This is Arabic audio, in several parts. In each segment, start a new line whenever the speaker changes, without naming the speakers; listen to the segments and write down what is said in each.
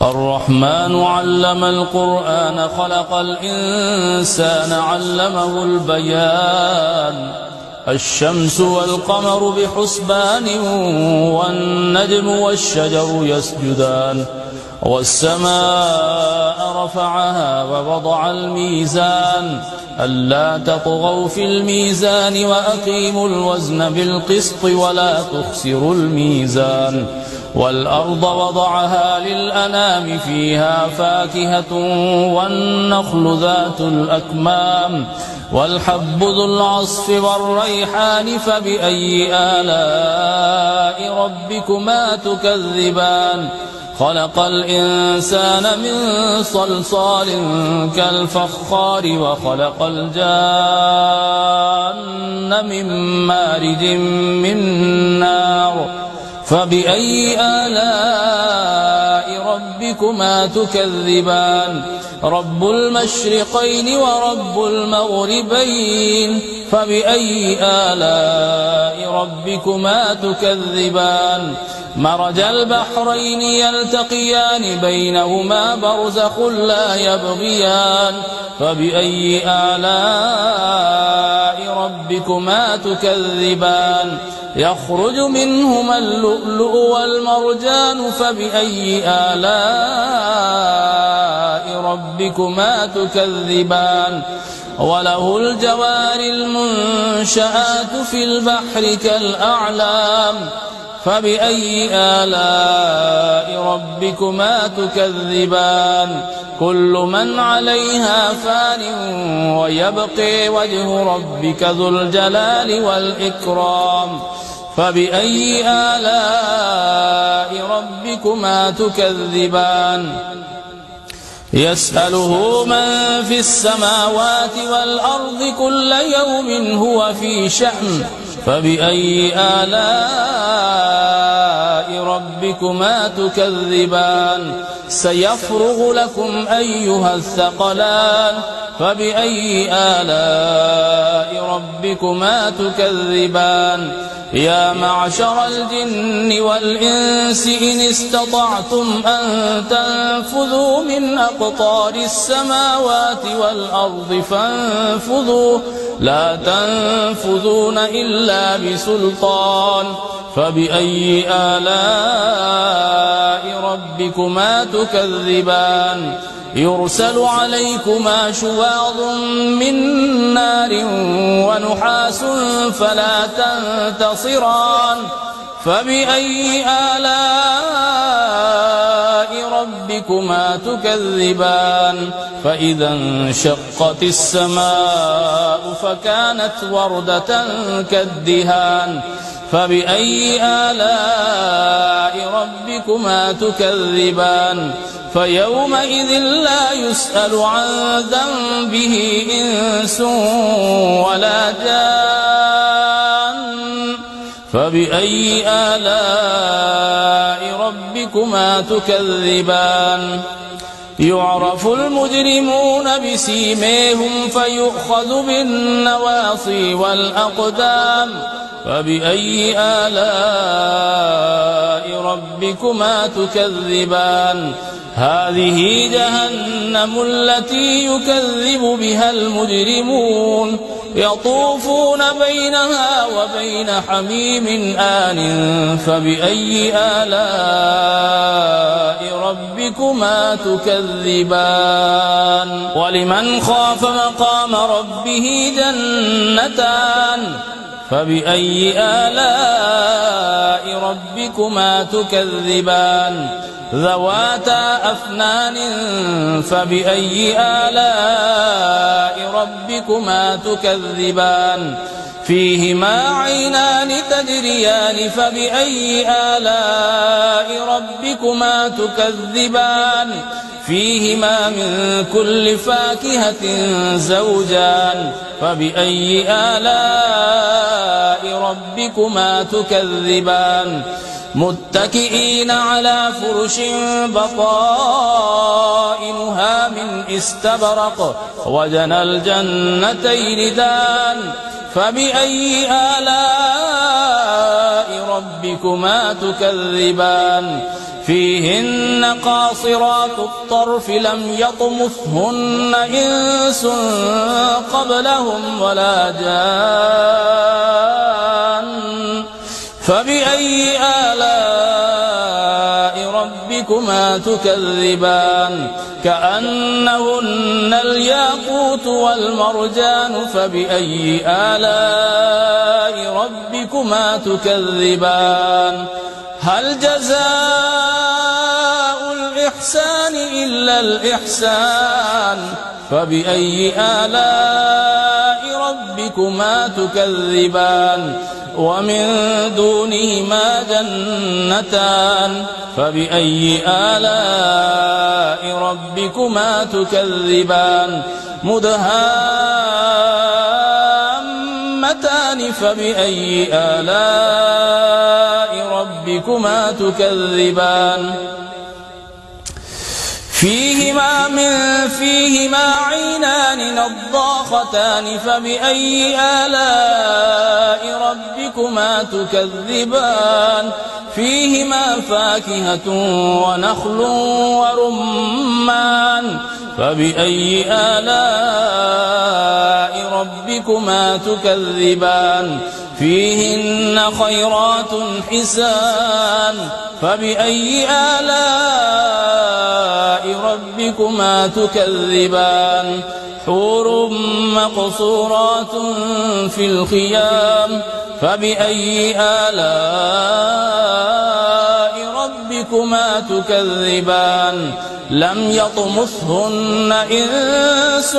الرحمن علم القرآن خلق الإنسان علمه البيان الشمس والقمر بحسبان والنجم والشجر يسجدان والسماء رفعها ووضع الميزان ألا تطغوا في الميزان وأقيموا الوزن بالقسط ولا تخسروا الميزان والأرض وضعها للأنام فيها فاكهة والنخل ذات الأكمام والحب ذو العصف والريحان فبأي آلاء ربكما تكذبان خلق الإنسان من صلصال كالفخار وخلق الجان من مارج من نار فبأي آلاء ربكما تكذبان رب المشرقين ورب المغربين فبأي آلاء ربكما تكذبان مرج البحرين يلتقيان بينهما برزخ لا يبغيان فبأي آلاء ربكما تكذبان يخرج منهما اللؤلؤ والمرجان فبأي آلاء ربكما تكذبان وله الجوار المنشآت في البحر كالأعلام فبأي آلاء ربكما تكذبان كل من عليها فان ويبقي وجه ربك ذو الجلال والإكرام فبأي آلاء ربكما تكذبان يسأله من في السماوات والأرض كل يوم هو في شأن فبأي آلاء ربكما تكذبان سيفرغ لكم أيها الثقلان فبأي آلاء ربكما تكذبان يا معشر الجن والإنس إن استطعتم أن تنفذوا من أقطار السماوات والأرض فانفذوا لا تنفذون إلا بسلطان فبأي آلاء ربكما تكذبان يرسل عليكما شواظ من نار ونحاس فلا تنتصران فبأي آلاء ربكما تكذبان فإذا انشقت السماء فكانت وردة كالدهان فبأي آلاء ربكما تكذبان فيومئذ لا يسأل عن ذنبه إنس ولا جان فبأي آلاء ربكما تكذبان يعرف المجرمون بسيميهم فيؤخذ بالنواصي والأقدام فبأي آلاء ربكما تكذبان هذه جهنم التي يكذب بها المجرمون يطوفون بينها وبين حميم آن فبأي آلاء ربكما تكذبان ولمن خاف مقام ربه جنتان فبأي آلاء ربكما تكذبان ذواتا أفنان فبأي آلاء ربكما تكذبان فيهما عينان تجريان فبأي آلاء ربكما تكذبان فيهما من كل فاكهة زوجان فبأي آلاء ربكما تكذبان متكئين على فرش بطائنها من استبرق وجنى الجنتين دان فبأي آلاء ربكما تكذبان فيهن قاصرات الطرف لم يطمثهن إنس قبلهم ولا جان فبأي آلاء ربكما تكذبان كأنهن الياقوت والمرجان فبأي آلاء ربكما تكذبان هل جزاء الإحسان إلا الإحسان فبأي آلاء ربكما تكذبان ومن دونهما جنتان فبأي آلاء ربكما تكذبان مدهامتان فبأي آلاء ربكما تكذبان فيهما عينان نضاختان فبأي آلاء ربكما تكذبان فيهما فاكهة ونخل ورمان فبأي آلاء ربكما تكذبان فيهن خيرات حسان فبأي آلاء ربكما تكذبان حور مقصورات في الخيام فبأي آلاء ربكما تكذبان لم يطمثهن إنس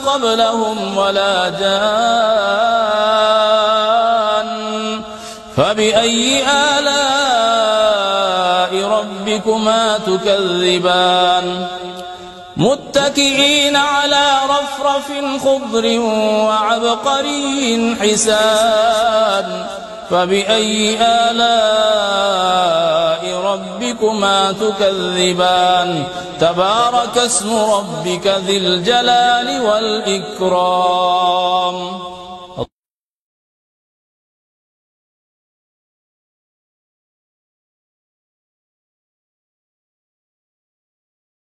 قبلهم ولا جان فبأي آلاء ربكما تكذبان متكئين على رفرف خضر وعبقري حسان فبأي آلاء ربكما تكذبان تبارك اسم ربك ذي الجلال والإكرام